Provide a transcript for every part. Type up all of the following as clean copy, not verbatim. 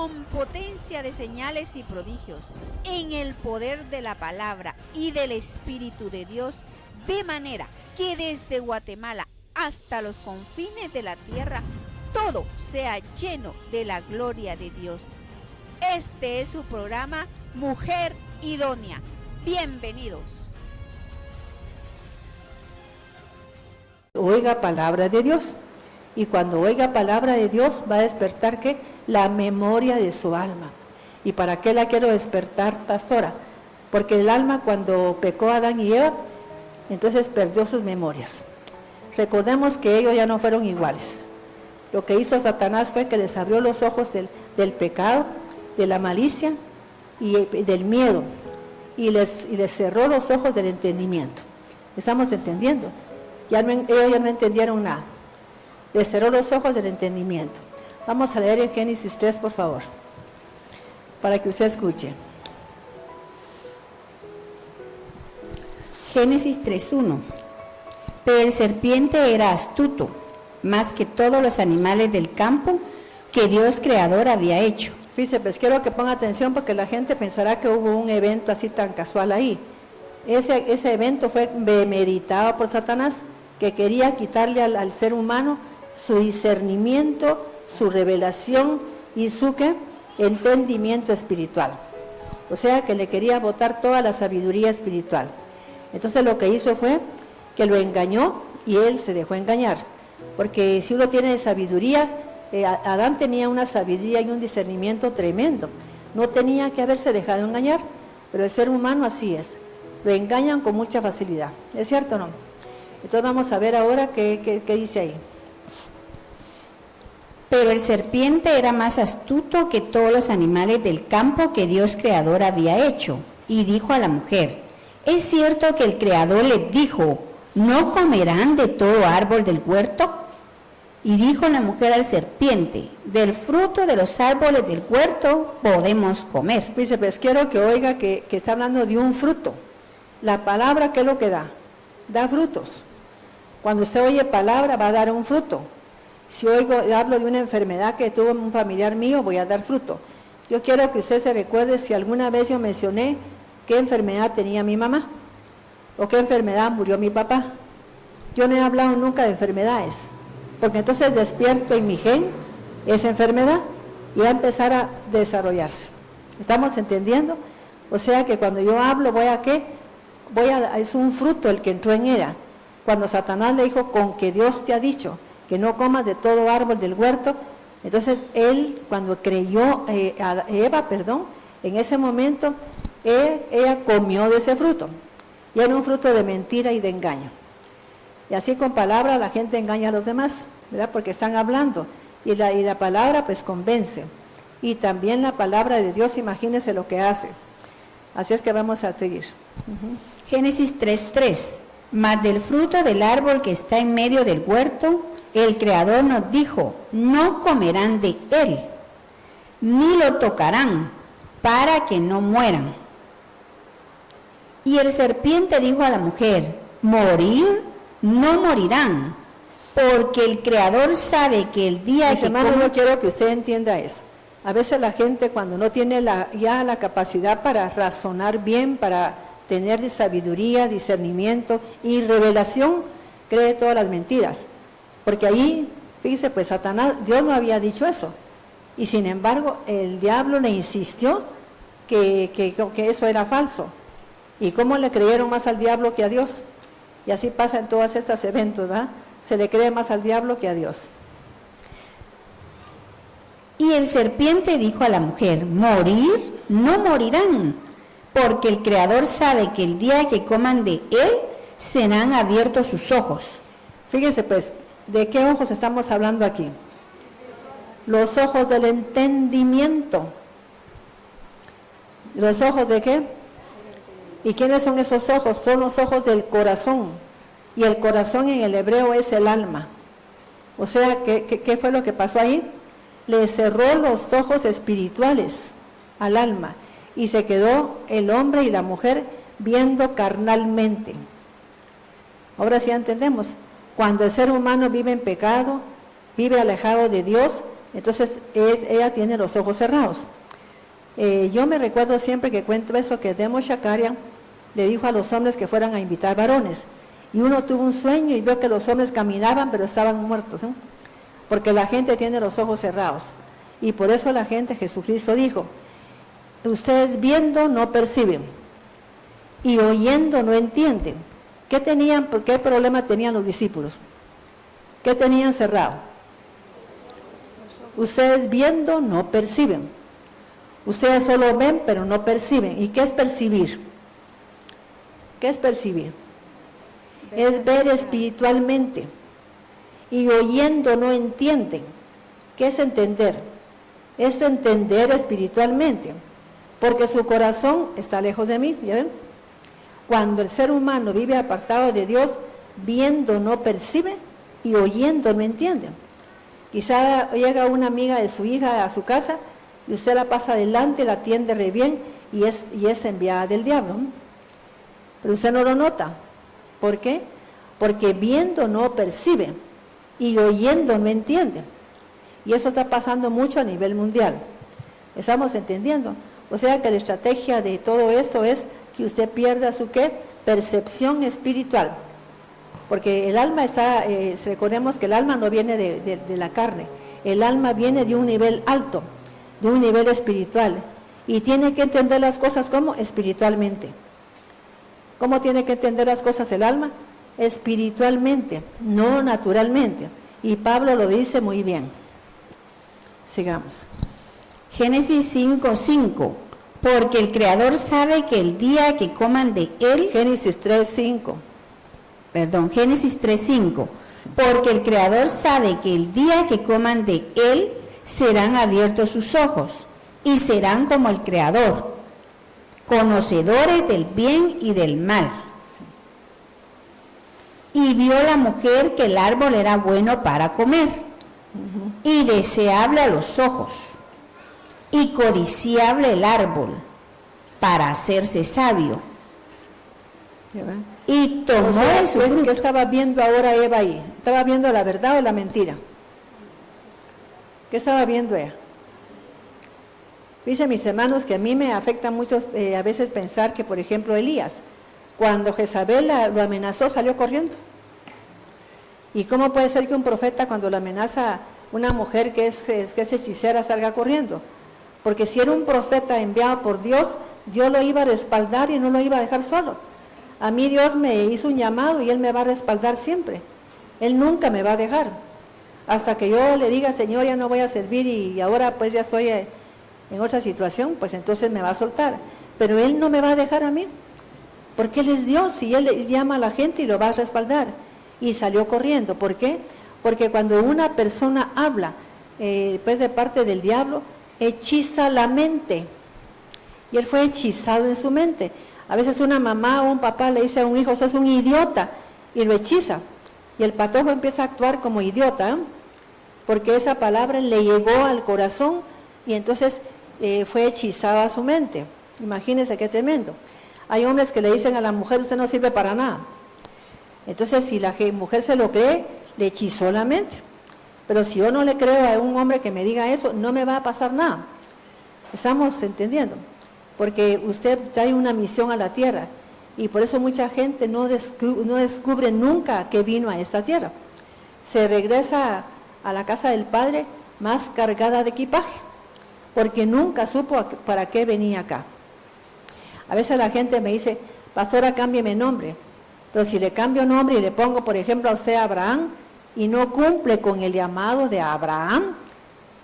con potencia de señales y prodigios, en el poder de la palabra y del Espíritu de Dios, de manera que desde Guatemala hasta los confines de la tierra, todo sea lleno de la gloria de Dios. Este es su programa Mujer Idónea. Bienvenidos. Oiga palabra de Dios, y cuando oiga palabra de Dios va a despertar ¿qué? La memoria de su alma. ¿Y para qué la quiero despertar, pastora? Porque el alma, cuando pecó Adán y Eva, entonces perdió sus memorias. Recordemos que ellos ya no fueron iguales. Lo que hizo Satanás fue que les abrió los ojos del pecado, de la malicia y del miedo, y les cerró los ojos del entendimiento. ¿Estamos entendiendo? Ellos ya no entendieron nada. Les cerró los ojos del entendimiento. Vamos a leer en Génesis 3, por favor, para que usted escuche. Génesis 3:1. Pero el serpiente era astuto, más que todos los animales del campo que Dios creador había hecho. Fíjese, pues quiero que ponga atención porque la gente pensará que hubo un evento así tan casual ahí. Ese evento fue meditado por Satanás, que quería quitarle al ser humano su discernimiento, su revelación y su entendimiento espiritual. O sea, que le quería botar toda la sabiduría espiritual. Entonces lo que hizo fue que lo engañó y él se dejó engañar. Porque si uno tiene sabiduría, Adán tenía una sabiduría y un discernimiento tremendo. No tenía que haberse dejado engañar, pero el ser humano así es. Lo engañan con mucha facilidad. ¿Es cierto o no? Entonces vamos a ver ahora qué dice ahí. Pero el serpiente era más astuto que todos los animales del campo que Dios creador había hecho, y dijo a la mujer: ¿es cierto que el creador les dijo, no comerán de todo árbol del huerto? Y dijo la mujer al serpiente: del fruto de los árboles del huerto podemos comer. Dice, pues quiero que oiga que está hablando de un fruto. La palabra, ¿qué es lo que da? Da frutos. Cuando usted oye palabra, va a dar un fruto. Si hablo de una enfermedad que tuvo un familiar mío, voy a dar fruto. Yo quiero que usted se recuerde si alguna vez yo mencioné qué enfermedad tenía mi mamá o qué enfermedad murió mi papá. Yo no he hablado nunca de enfermedades, porque entonces despierto en mi gen esa enfermedad y va a empezar a desarrollarse. ¿Estamos entendiendo? O sea que cuando yo hablo, es un fruto el que entró en ella. Cuando Satanás le dijo, con que Dios te ha dicho que no comas de todo árbol del huerto, entonces él, cuando creyó Eva, en ese momento ella comió de ese fruto, y era un fruto de mentira y de engaño. Y así con palabras la gente engaña a los demás, ¿verdad? Porque están hablando, y la palabra pues convence, y también la palabra de Dios, imagínense lo que hace. Así es que vamos a seguir. Génesis 3:3. Mas del fruto del árbol que está en medio del huerto, el Creador nos dijo, no comerán de él, ni lo tocarán, para que no mueran. Y el serpiente dijo a la mujer, morir no morirán, porque el Creador sabe que el día Mis hermanos, yo quiero que usted entienda eso. A veces la gente, cuando no tiene ya la capacidad para razonar bien, para tener sabiduría, discernimiento y revelación, cree todas las mentiras. Porque ahí, fíjese, pues Satanás, Dios no había dicho eso. Y sin embargo, el diablo le insistió que eso era falso. ¿Y cómo le creyeron más al diablo que a Dios? Y así pasa en todos estos eventos, ¿verdad? Se le cree más al diablo que a Dios. Y el serpiente dijo a la mujer, morir no morirán, porque el Creador sabe que el día que coman de él, serán abiertos sus ojos. Fíjese pues, ¿de qué ojos estamos hablando aquí? Los ojos del entendimiento. ¿Los ojos de qué? ¿Y quiénes son esos ojos? Son los ojos del corazón. Y el corazón en el hebreo es el alma. O sea, ¿qué fue lo que pasó ahí? Le cerró los ojos espirituales al alma. Y se quedó el hombre y la mujer viendo carnalmente. Ahora sí entendemos. Cuando el ser humano vive en pecado, vive alejado de Dios, Entonces ella tiene los ojos cerrados. Yo me recuerdo siempre que cuento eso, que Demo Shakaria le dijo a los hombres que fueran a invitar varones. Y uno tuvo un sueño y vio que los hombres caminaban, pero estaban muertos, ¿eh? Porque la gente tiene los ojos cerrados. Y por eso la gente, Jesucristo dijo, ustedes viendo no perciben y oyendo no entienden. ¿Qué problema tenían los discípulos? ¿Qué tenían cerrado? Ustedes viendo no perciben. Ustedes solo ven pero no perciben. ¿Y qué es percibir? ¿Qué es percibir? Es ver espiritualmente. Y oyendo no entienden. ¿Qué es entender? Es entender espiritualmente. Porque su corazón está lejos de mí, ¿ya ven? Cuando el ser humano vive apartado de Dios, viendo no percibe y oyendo no entiende. Quizá llega una amiga de su hija a su casa y usted la pasa adelante, la atiende re bien y es enviada del diablo, ¿no? Pero usted no lo nota. ¿Por qué? Porque viendo no percibe y oyendo no entiende. Y eso está pasando mucho a nivel mundial. ¿Estamos entendiendo? O sea que la estrategia de todo eso es que usted pierda su ¿qué? Percepción espiritual. Porque el alma está, recordemos que el alma no viene de la carne, el alma viene de un nivel alto, de un nivel espiritual. Y tiene que entender las cosas como espiritualmente. ¿Cómo tiene que entender las cosas el alma? Espiritualmente, no naturalmente. Y Pablo lo dice muy bien. Sigamos. Génesis 5:5, porque el Creador sabe que el día que coman de él, Génesis 3:5. Génesis 3:5, porque el Creador sabe que el día que coman de él, serán abiertos sus ojos, y serán como el Creador, conocedores del bien y del mal. Y vio la mujer que el árbol era bueno para comer, y deseable a los ojos, y codiciable el árbol para hacerse sabio. Y tomó de su fruto. ¿Qué estaba viendo ahora Eva ahí? ¿Estaba viendo la verdad o la mentira? ¿Qué estaba viendo ella? Dice mis hermanos que a mí me afecta mucho a veces pensar que, por ejemplo, Elías, cuando Jezabel lo amenazó, salió corriendo. ¿Y cómo puede ser que un profeta, cuando lo amenaza una mujer que es hechicera, salga corriendo? Porque si era un profeta enviado por Dios, Dios lo iba a respaldar y no lo iba a dejar solo. A mí Dios me hizo un llamado y Él me va a respaldar siempre. Él nunca me va a dejar. Hasta que yo le diga, Señor, ya no voy a servir y ahora pues ya estoy en otra situación, pues entonces me va a soltar. Pero Él no me va a dejar a mí. Porque Él es Dios y Él llama a la gente y lo va a respaldar. Y salió corriendo. ¿Por qué? Porque cuando una persona habla pues de parte del diablo, hechiza la mente. Y él fue hechizado en su mente. A veces una mamá o un papá le dice a un hijo, sos un idiota, y lo hechiza. Y el patojo empieza a actuar como idiota, ¿eh? Porque esa palabra le llegó al corazón y entonces fue hechizado a su mente. Imagínense qué tremendo. Hay hombres que le dicen a la mujer, usted no sirve para nada. Entonces, si la mujer se lo cree, le hechizó la mente. Pero si yo no le creo a un hombre que me diga eso, no me va a pasar nada. ¿Estamos entendiendo? Porque usted trae una misión a la tierra y por eso mucha gente no descubre nunca que vino a esta tierra. Se regresa a la casa del Padre más cargada de equipaje, porque nunca supo para qué venía acá. A veces la gente me dice, pastora, cámbieme nombre. Pero si le cambio nombre y le pongo, por ejemplo, a usted Abraham, y no cumple con el llamado de Abraham,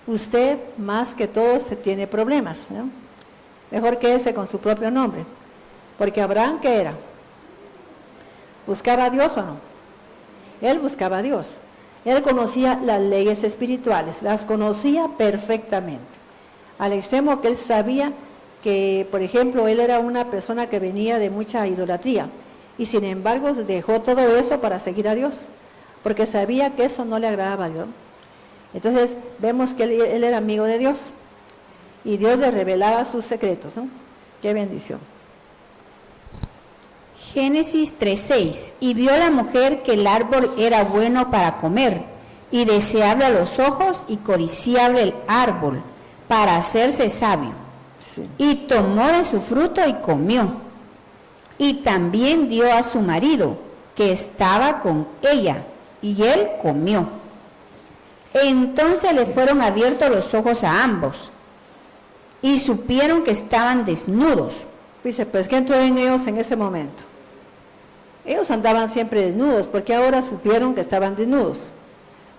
usted más que todos tiene problemas, ¿no? Mejor quédese con su propio nombre. Porque Abraham, ¿qué era? ¿Buscaba a Dios o no? Él buscaba a Dios. Él conocía las leyes espirituales, las conocía perfectamente. Al extremo que él sabía que, por ejemplo, él era una persona que venía de mucha idolatría. Y sin embargo dejó todo eso para seguir a Dios. Porque sabía que eso no le agradaba a Dios. Entonces vemos que él era amigo de Dios. Y Dios le revelaba sus secretos, ¿no? ¡Qué bendición! Génesis 3:6, y vio la mujer que el árbol era bueno para comer, y deseable a los ojos y codiciable el árbol para hacerse sabio. Sí. Y tomó de su fruto y comió. Y también dio a su marido, que estaba con ella, y él comió. Entonces le fueron abiertos los ojos a ambos, y supieron que estaban desnudos. Dice, pues, ¿qué entró en ellos en ese momento? Ellos andaban siempre desnudos, ¿por qué ahora supieron que estaban desnudos?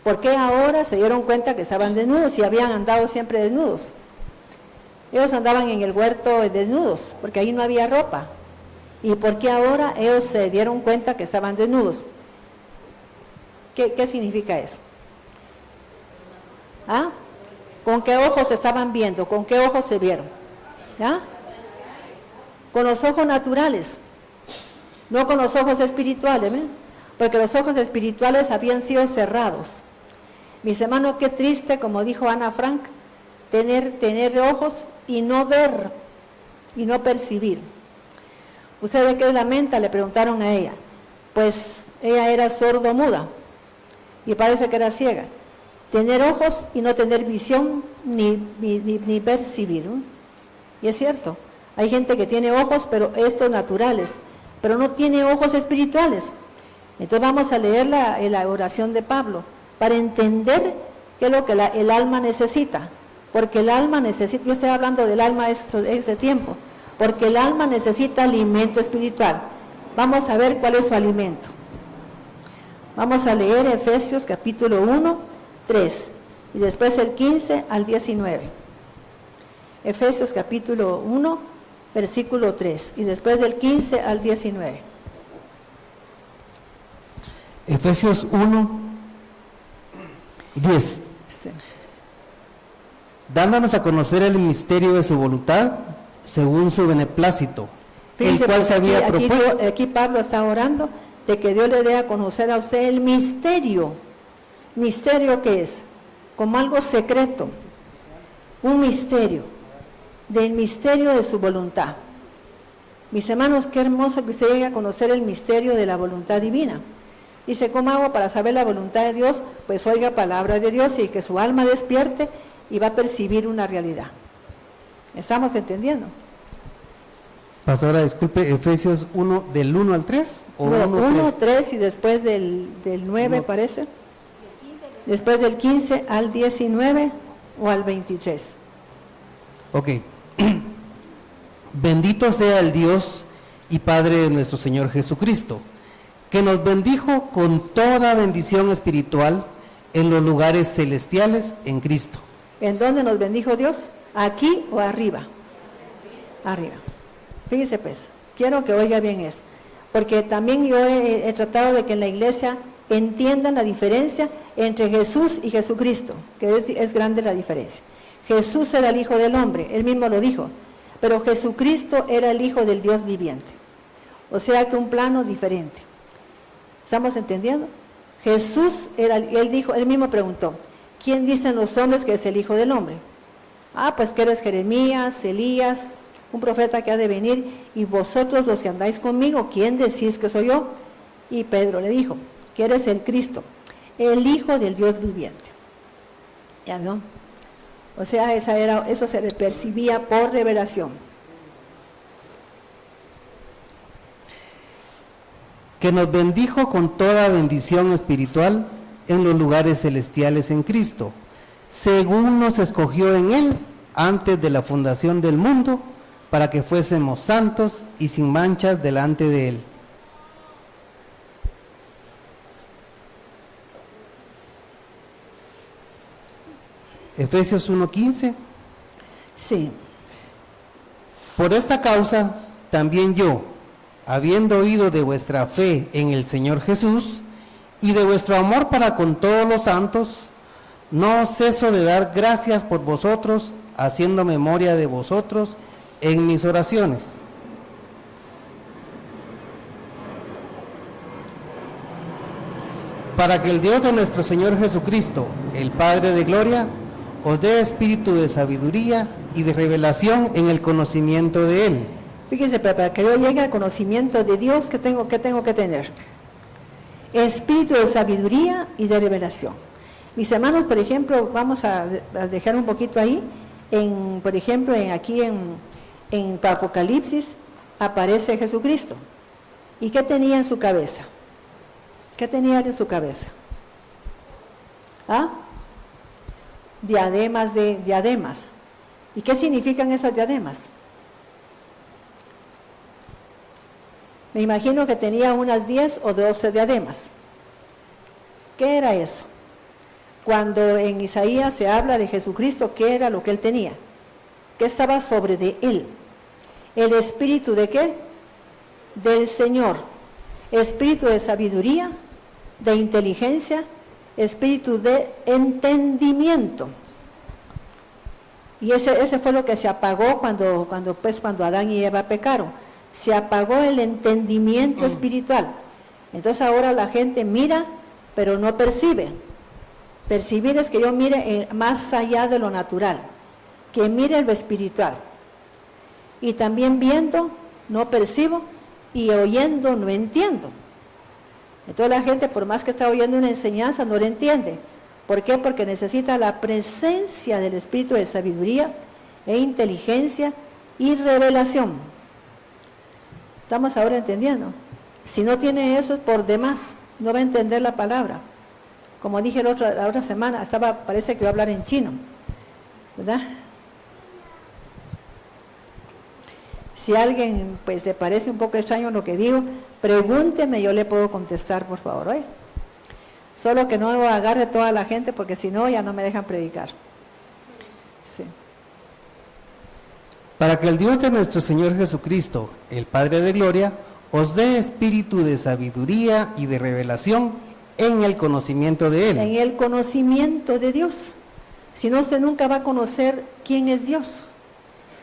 ¿Por qué ahora se dieron cuenta que estaban desnudos y habían andado siempre desnudos? Ellos andaban en el huerto desnudos, porque ahí no había ropa. ¿Y por qué ahora ellos se dieron cuenta que estaban desnudos? ¿Qué significa eso? ¿Ah? ¿Con qué ojos estaban viendo? ¿Con qué ojos se vieron? ¿Ya? Con los ojos naturales, no con los ojos espirituales, ¿ven? Porque los ojos espirituales habían sido cerrados. Mis hermanos, qué triste, como dijo Ana Frank, tener ojos y no ver, y no percibir. ¿Usted de qué lamenta? Le preguntaron a ella. Pues ella era sordo-muda y parece que era ciega. Tener ojos y no tener visión ni percibir, ¿no? Y es cierto, hay gente que tiene ojos, pero estos naturales, pero no tiene ojos espirituales. Entonces vamos a leer la oración de Pablo para entender qué es lo que el alma necesita. Porque el alma necesita, yo estoy hablando del alma este tiempo, porque el alma necesita alimento espiritual. Vamos a ver cuál es su alimento. Vamos a leer Efesios capítulo 1, 3, y después el 15 al 19. Efesios capítulo 1, versículo 3, y después del 15 al 19. Efesios 1, 10. Sí. Dándonos a conocer el misterio de su voluntad, según su beneplácito, Fíjense, el cual pues, se había propuesto. aquí Pablo está orando de que Dios le dé a conocer a usted el misterio. ¿Misterio qué es? Como algo secreto. Un misterio. Del misterio de su voluntad. Mis hermanos, qué hermoso que usted llegue a conocer el misterio de la voluntad divina. Dice, ¿cómo hago para saber la voluntad de Dios? Pues oiga palabra de Dios y que su alma despierte y va a percibir una realidad. ¿Estamos entendiendo? Pastora, disculpe, Efesios 1, del 1 al 3, o No, 1, 3 y después del 9 No. parece. Después del 15 al 19 o al 23. Ok. Bendito sea el Dios y Padre de nuestro Señor Jesucristo, que nos bendijo con toda bendición espiritual en los lugares celestiales en Cristo. ¿En dónde nos bendijo Dios? ¿Aquí o arriba? Arriba. Fíjese pues, quiero que oiga bien eso, porque también yo he tratado de que en la iglesia entiendan la diferencia entre Jesús y Jesucristo, que es grande la diferencia. Jesús era el Hijo del Hombre, él mismo lo dijo, pero Jesucristo era el Hijo del Dios viviente. O sea que un plano diferente. ¿Estamos entendiendo? Jesús era, él dijo, él mismo preguntó, ¿quién dicen los hombres que es el Hijo del Hombre? Ah, pues que eres Jeremías, Elías, un profeta que ha de venir, y vosotros los que andáis conmigo, ¿quién decís que soy yo? Y Pedro le dijo, que eres el Cristo, el Hijo del Dios viviente. ¿Ya no? O sea, eso se le percibía por revelación. Que nos bendijo con toda bendición espiritual en los lugares celestiales en Cristo, según nos escogió en Él antes de la fundación del mundo, para que fuésemos santos y sin manchas delante de Él. Efesios 1:15. Sí. Por esta causa, también yo, habiendo oído de vuestra fe en el Señor Jesús y de vuestro amor para con todos los santos, no ceso de dar gracias por vosotros, haciendo memoria de vosotros en mis oraciones. Para que el Dios de nuestro Señor Jesucristo, el Padre de gloria, os dé espíritu de sabiduría y de revelación en el conocimiento de Él. Fíjense, pero para que yo llegue al conocimiento de Dios, ¿qué tengo que tener? Espíritu de sabiduría y de revelación. Mis hermanos, por ejemplo, vamos a dejar un poquito ahí, por ejemplo, aquí en Apocalipsis aparece Jesucristo. ¿Y qué tenía en su cabeza? ¿Qué tenía en su cabeza? ¿Ah? Diademas. ¿Y qué significan esas diademas? Me imagino que tenía unas 10 o 12 diademas. ¿Qué era eso? Cuando en Isaías se habla de Jesucristo, ¿qué era lo que él tenía? ¿Qué estaba sobre de él? ¿El espíritu de qué? Del Señor. Espíritu de sabiduría, de inteligencia, espíritu de entendimiento. Y ese fue lo que se apagó cuando Adán y Eva pecaron. Se apagó el entendimiento espiritual. Entonces ahora la gente mira, pero no percibe. Percibir es que yo mire más allá de lo natural, que mire lo espiritual. Y también viendo, no percibo, y oyendo, no entiendo. Entonces la gente, por más que está oyendo una enseñanza, no la entiende. ¿Por qué? Porque necesita la presencia del espíritu de sabiduría e inteligencia y revelación. ¿Estamos ahora entendiendo? Si no tiene eso, por demás, no va a entender la palabra. Como dije la otra semana, parece que iba a hablar en chino, ¿verdad? Si a alguien pues le parece un poco extraño lo que digo, pregúnteme, yo le puedo contestar, por favor, ¿oye? Solo que no agarre toda la gente, porque si no, ya no me dejan predicar. Sí. Para que el Dios de nuestro Señor Jesucristo, el Padre de Gloria, os dé espíritu de sabiduría y de revelación en el conocimiento de Él. En el conocimiento de Dios. Si no, usted nunca va a conocer quién es Dios.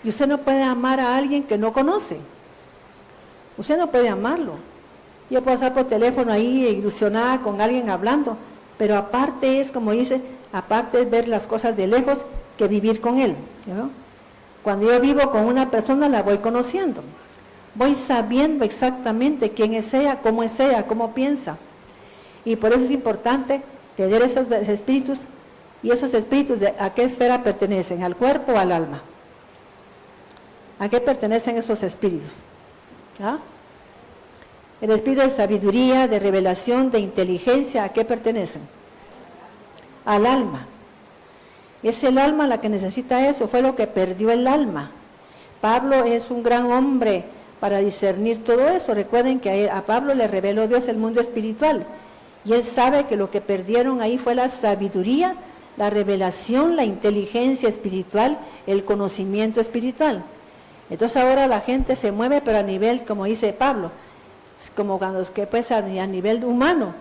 Y usted no puede amar a alguien que no conoce. Usted no puede amarlo. Yo puedo estar por teléfono ahí ilusionada con alguien hablando, pero aparte es, como dice, aparte es ver las cosas de lejos que vivir con él, ¿no? Cuando yo vivo con una persona, la voy conociendo. Voy sabiendo exactamente quién es ella, cómo piensa. Y por eso es importante tener esos espíritus, y esos espíritus, ¿a qué esfera pertenecen? ¿Al cuerpo o al alma? ¿A qué pertenecen esos espíritus? ¿Ah? El espíritu de sabiduría, de revelación, de inteligencia, ¿a qué pertenecen? Al alma. Es el alma la que necesita eso, fue lo que perdió el alma. Pablo es un gran hombre para discernir todo eso. Recuerden que a Pablo le reveló Dios el mundo espiritual. Y él sabe que lo que perdieron ahí fue la sabiduría, la revelación, la inteligencia espiritual, el conocimiento espiritual. Entonces ahora la gente se mueve, pero a nivel, como dice Pablo, como cuando que pues a nivel humano.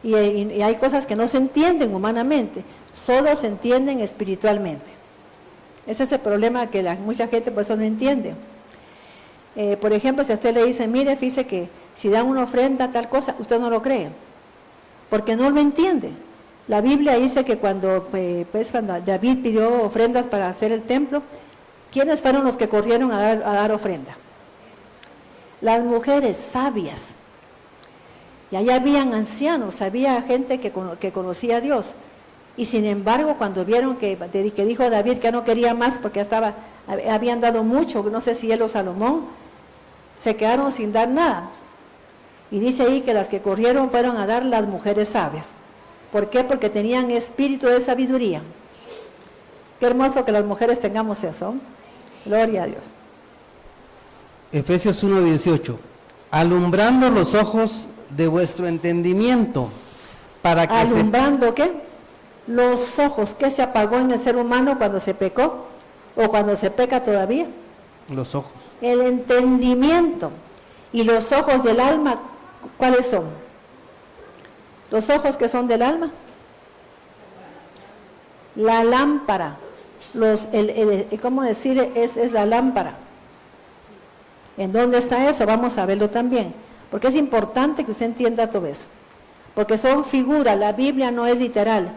Y hay cosas que no se entienden humanamente, solo se entienden espiritualmente. Ese es el problema que mucha gente por eso no entiende. Por ejemplo, si a usted le dice, mire, fíjese que si dan una ofrenda a tal cosa, usted no lo cree, porque no lo entiende. La Biblia dice que cuando David pidió ofrendas para hacer el templo, ¿quiénes fueron los que corrieron a dar ofrenda? Las mujeres sabias. Y allá habían ancianos, había gente que conocía a Dios. Y sin embargo, cuando vieron que dijo David que no quería más porque habían dado mucho, no sé si él o Salomón, se quedaron sin dar nada. Y dice ahí que las que corrieron fueron a dar las mujeres sabias. ¿Por qué? Porque tenían espíritu de sabiduría. Qué hermoso que las mujeres tengamos eso. Gloria a Dios. Efesios 1:18. Alumbrando los ojos de vuestro entendimiento, para que ¿alumbrando qué? Los ojos. ¿Qué se apagó en el ser humano cuando se pecó? ¿O cuando se peca todavía? Los ojos. El entendimiento. ¿Y los ojos del alma cuáles son? Los ojos que son del alma. La lámpara. ¿Cómo decir? Es la lámpara. ¿En dónde está eso? Vamos a verlo también. Porque es importante que usted entienda todo eso. Porque son figuras, la Biblia no es literal.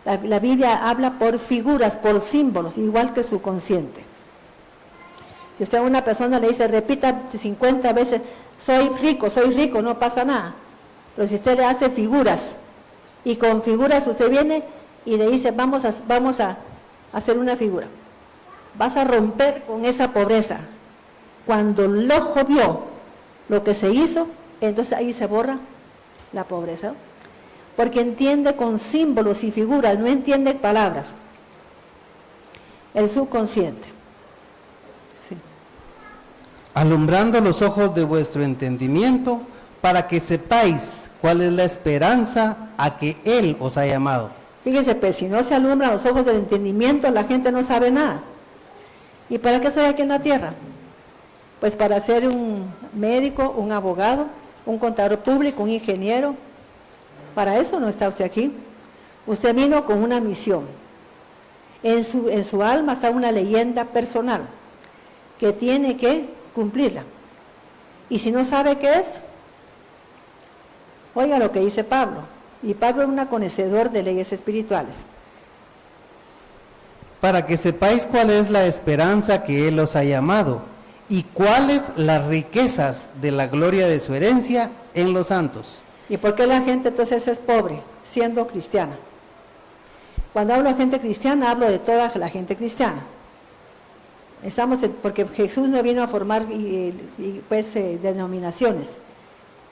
La Biblia habla por figuras, por símbolos, igual que el subconsciente. Si usted a una persona le dice, repita 50 veces, soy rico, no pasa nada. Pero si usted le hace figuras, y con figuras usted viene y le dice, vamos a hacer una figura. Vas a romper con esa pobreza. Cuando el ojo vio lo que se hizo, entonces ahí se borra la pobreza. Porque entiende con símbolos y figuras, no entiende palabras. El subconsciente. Sí. Alumbrando los ojos de vuestro entendimiento, para que sepáis cuál es la esperanza a que Él os ha llamado. Fíjense, pues si no se alumbran los ojos del entendimiento, la gente no sabe nada. ¿Y para qué estoy aquí en la tierra? Pues para ser un médico, un abogado, un contador público, un ingeniero. Para eso no está usted aquí. Usted vino con una misión. En su alma está una leyenda personal que tiene que cumplirla. Y si no sabe qué es, oiga lo que dice Pablo. Y Pablo es un conocedor de leyes espirituales. Para que sepáis cuál es la esperanza que Él os ha llamado y cuáles las riquezas de la gloria de su herencia en los santos. ¿Y por qué la gente entonces es pobre siendo cristiana? Cuando hablo de gente cristiana, hablo de toda la gente cristiana. Porque Jesús no vino a formar denominaciones.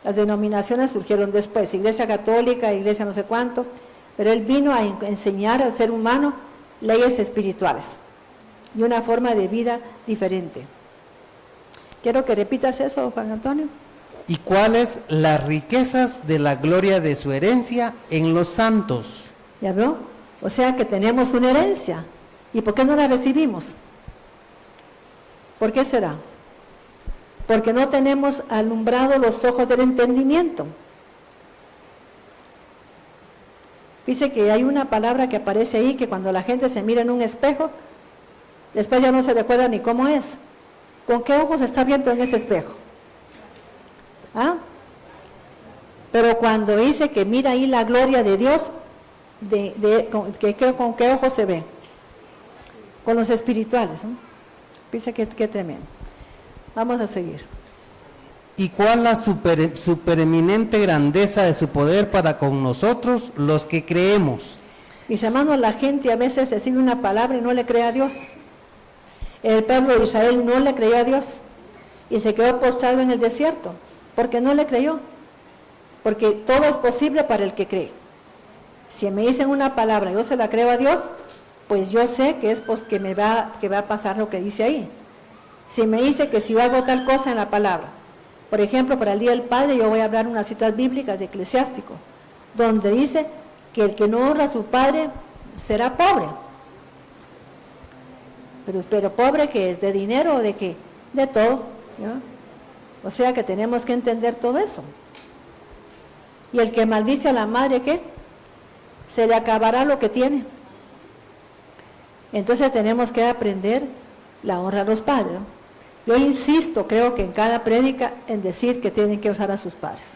Las denominaciones surgieron después, Iglesia Católica, Iglesia no sé cuánto, pero Él vino a enseñar al ser humano leyes espirituales y una forma de vida diferente. Quiero que repitas eso, Juan Antonio. ¿Y cuáles las riquezas de la gloria de su herencia en los santos? ¿Ya vio? O sea que tenemos una herencia. ¿Y por qué no la recibimos? ¿Por qué será? Porque no tenemos alumbrado los ojos del entendimiento. Dice que hay una palabra que aparece ahí, que cuando la gente se mira en un espejo, después ya no se recuerda ni cómo es. ¿Con qué ojos está viendo en ese espejo? ¿Ah? Pero cuando dice que mira ahí la gloria de Dios, ¿con qué ojos se ve? Con los espirituales, ¿no? Dice que tremendo. Vamos a seguir. ¿Y cuál la supereminente grandeza de su poder para con nosotros, los que creemos? Mis hermanos, la gente a veces recibe una palabra y no le cree a Dios. El pueblo de Israel no le creyó a Dios y se quedó postrado en el desierto, porque no le creyó. Porque todo es posible para el que cree. Si me dicen una palabra y yo se la creo a Dios, pues yo sé que es que va a pasar lo que dice ahí. Si me dice que si yo hago tal cosa en la palabra, por ejemplo, para el Día del Padre yo voy a hablar unas citas bíblicas de Eclesiástico, donde dice que el que no honra a su padre será pobre. Pero pobre, que es de dinero o de qué, de todo, ¿no? O sea que tenemos que entender todo eso. Y el que maldice a la madre, ¿qué? Se le acabará lo que tiene. Entonces tenemos que aprender la honra a los padres, ¿no? Yo insisto, creo que en cada prédica, en decir que tienen que honrar a sus padres.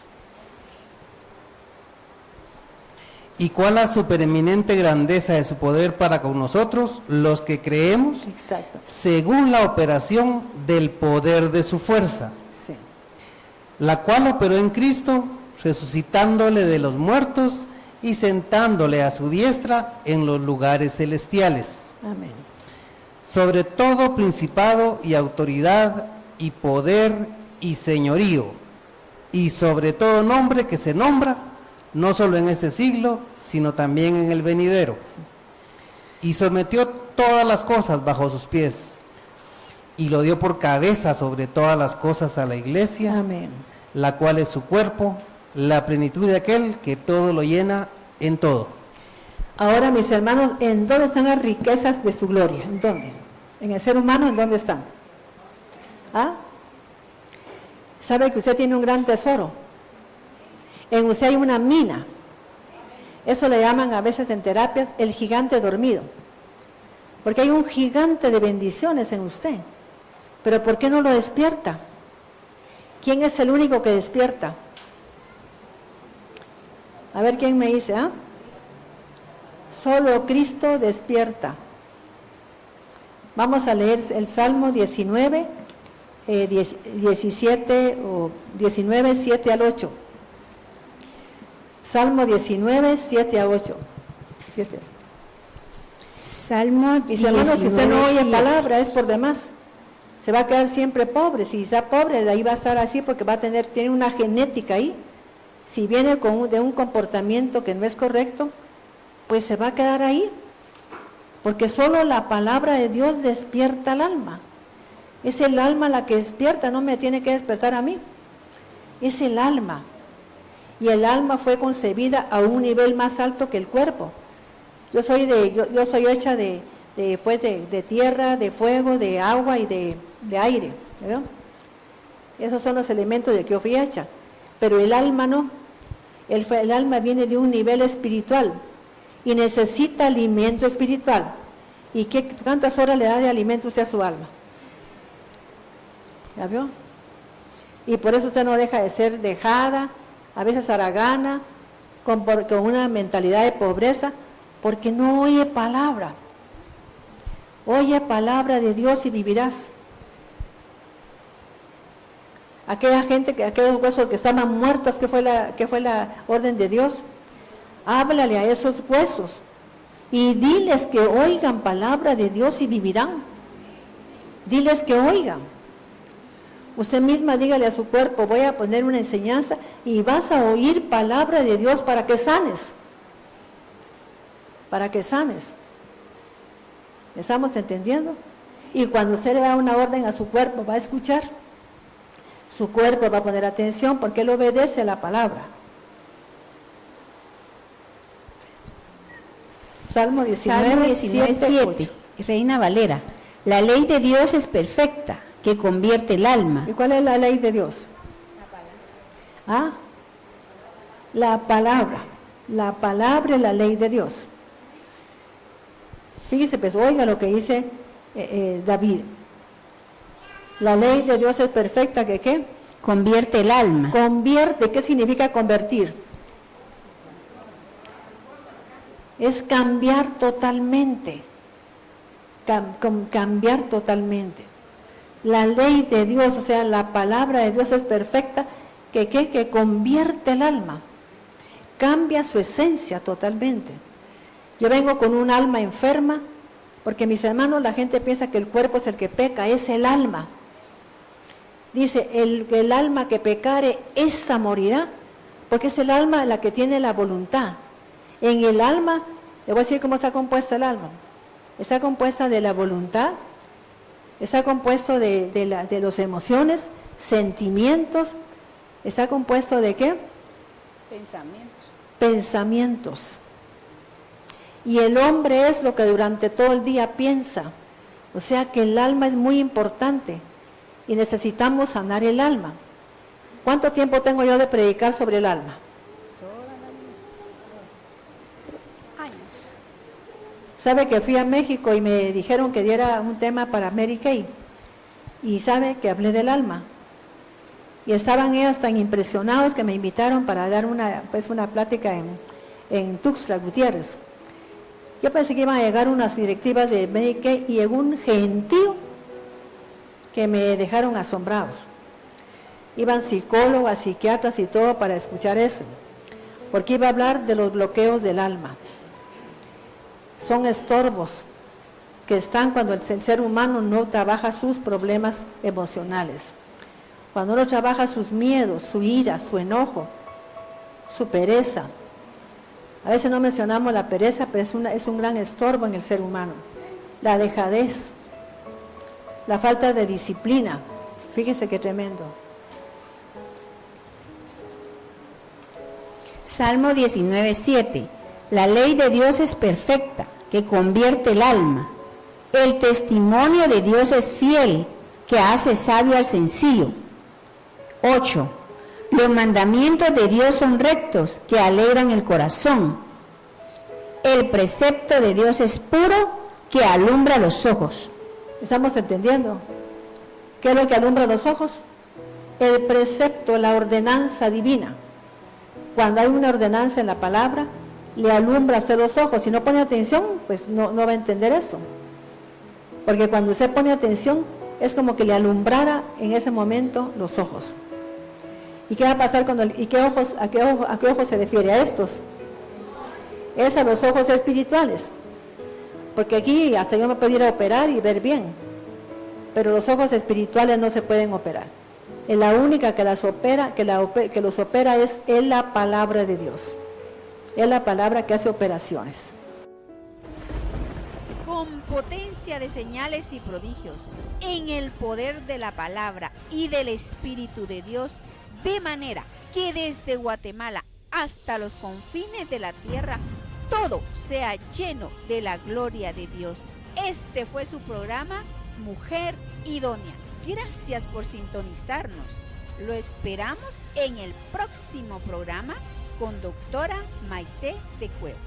¿Y cuál la supereminente grandeza de su poder para con nosotros, los que creemos? Exacto. Según la operación del poder de su fuerza, Sí. la cual operó en Cristo, resucitándole de los muertos y sentándole a su diestra en los lugares celestiales. Amén. Sobre todo principado y autoridad y poder y señorío, y sobre todo nombre que se nombra, no solo en este siglo, sino también en el venidero. Y sometió todas las cosas bajo sus pies, y lo dio por cabeza sobre todas las cosas a la iglesia, Amén. la cual es su cuerpo, la plenitud de aquel que todo lo llena en todo. Ahora, mis hermanos, ¿en dónde están las riquezas de su gloria? ¿En dónde? ¿En el ser humano? ¿En dónde están? ¿Ah? ¿Sabe que usted tiene un gran tesoro? En usted hay una mina. Eso le llaman a veces en terapias el gigante dormido. Porque hay un gigante de bendiciones en usted. Pero ¿por qué no lo despierta? ¿Quién es el único que despierta? A ver quién me dice, ¿ah? Solo Cristo despierta. Vamos a leer el Salmo 19, 17 o 19, 7 al 8. Salmo 19, 7 a 8. 7. Salmo Mis hermanos, si usted no oye 19:7. palabra, es por demás. Se va a quedar siempre pobre. Si está pobre, de ahí va a estar así porque tiene una genética ahí. Si viene de un comportamiento que no es correcto, pues se va a quedar ahí. Porque solo la palabra de Dios despierta al alma. Es el alma la que despierta, no me tiene que despertar a mí. Es el alma. Y el alma fue concebida a un nivel más alto que el cuerpo. Yo soy hecha de tierra, de fuego, de agua y de aire. ¿Verdad? Esos son los elementos de que yo fui hecha. Pero el alma no. El alma viene de un nivel espiritual y necesita alimento espiritual. ¿Y cuántas horas le da de alimento usted a su alma? ¿Ya vio? Y por eso usted no deja de ser dejada, a veces haragana, con una mentalidad de pobreza, porque no oye palabra. Oye palabra de Dios y vivirás. Aquellos huesos que estaban muertos, ¿qué fue la orden de Dios? Háblale a esos huesos y diles que oigan palabra de Dios y vivirán. Diles que oigan. Usted misma dígale a su cuerpo, voy a poner una enseñanza y vas a oír palabra de Dios para que sanes. Para que sanes. ¿Me estamos entendiendo? Y cuando usted le da una orden a su cuerpo, va a escuchar. Su cuerpo va a poner atención porque él obedece a la palabra. Salmo 19:7. Reina Valera. La ley de Dios es perfecta, que convierte el alma. ¿Y cuál es la ley de Dios? ¿Ah? La palabra. La palabra es la ley de Dios. Fíjese, pues, oiga lo que dice David. La ley de Dios es perfecta, ¿que qué? Convierte el alma. Convierte, ¿qué significa convertir? Es cambiar totalmente. Cambiar totalmente. La ley de Dios, o sea, la palabra de Dios es perfecta, que convierte el alma. Cambia su esencia totalmente. Yo vengo con un alma enferma, porque mis hermanos, la gente piensa que el cuerpo es el que peca, es el alma. Dice, el alma que pecare, esa morirá, porque es el alma la que tiene la voluntad. En el alma, le voy a decir cómo está compuesta el alma. Está compuesta de la voluntad, está compuesto de las emociones, sentimientos, está compuesto de ¿qué? Pensamientos. Y el hombre es lo que durante todo el día piensa. O sea que el alma es muy importante y necesitamos sanar el alma. ¿Cuánto tiempo tengo yo de predicar sobre el alma? Años. Sabe que fui a México y me dijeron que diera un tema para Mary Kay. Y sabe que hablé del alma. Y estaban ellos tan impresionados que me invitaron para dar una plática en Tuxtla Gutiérrez. Yo pensé que iban a llegar unas directivas de Mary Kay y llegó un gentío que me dejaron asombrados. Iban psicólogas, psiquiatras y todo para escuchar eso, porque iba a hablar de los bloqueos del alma. Son estorbos que están cuando el ser humano no trabaja sus problemas emocionales, cuando no trabaja sus miedos, su ira, su enojo, su pereza. A veces no mencionamos la pereza, pero es un gran estorbo en el ser humano. La dejadez, la falta de disciplina. Fíjense qué tremendo. Salmo 19:7. La ley de Dios es perfecta, que convierte el alma. El testimonio de Dios es fiel, que hace sabio al sencillo. 8. Los mandamientos de Dios son rectos, que alegran el corazón. El precepto de Dios es puro, que alumbra los ojos. ¿Estamos entendiendo? ¿Qué es lo que alumbra los ojos? El precepto, la ordenanza divina. Cuando hay una ordenanza en la palabra, le alumbra a usted los ojos. Si no pone atención, pues no va a entender eso. Porque cuando usted pone atención, es como que le alumbrara en ese momento los ojos. ¿Y qué va a pasar a qué ojos se refiere? A estos. Es a los ojos espirituales. Porque aquí hasta yo me puedo ir a operar y ver bien, pero los ojos espirituales no se pueden operar. Y la única que los opera es la palabra de Dios. Es la palabra que hace operaciones. Con potencia de señales y prodigios, en el poder de la palabra y del Espíritu de Dios, de manera que desde Guatemala hasta los confines de la tierra, todo sea lleno de la gloria de Dios. Este fue su programa, Mujer Idónea. Gracias por sintonizarnos. Lo esperamos en el próximo programa con doctora Maite de Cuevas.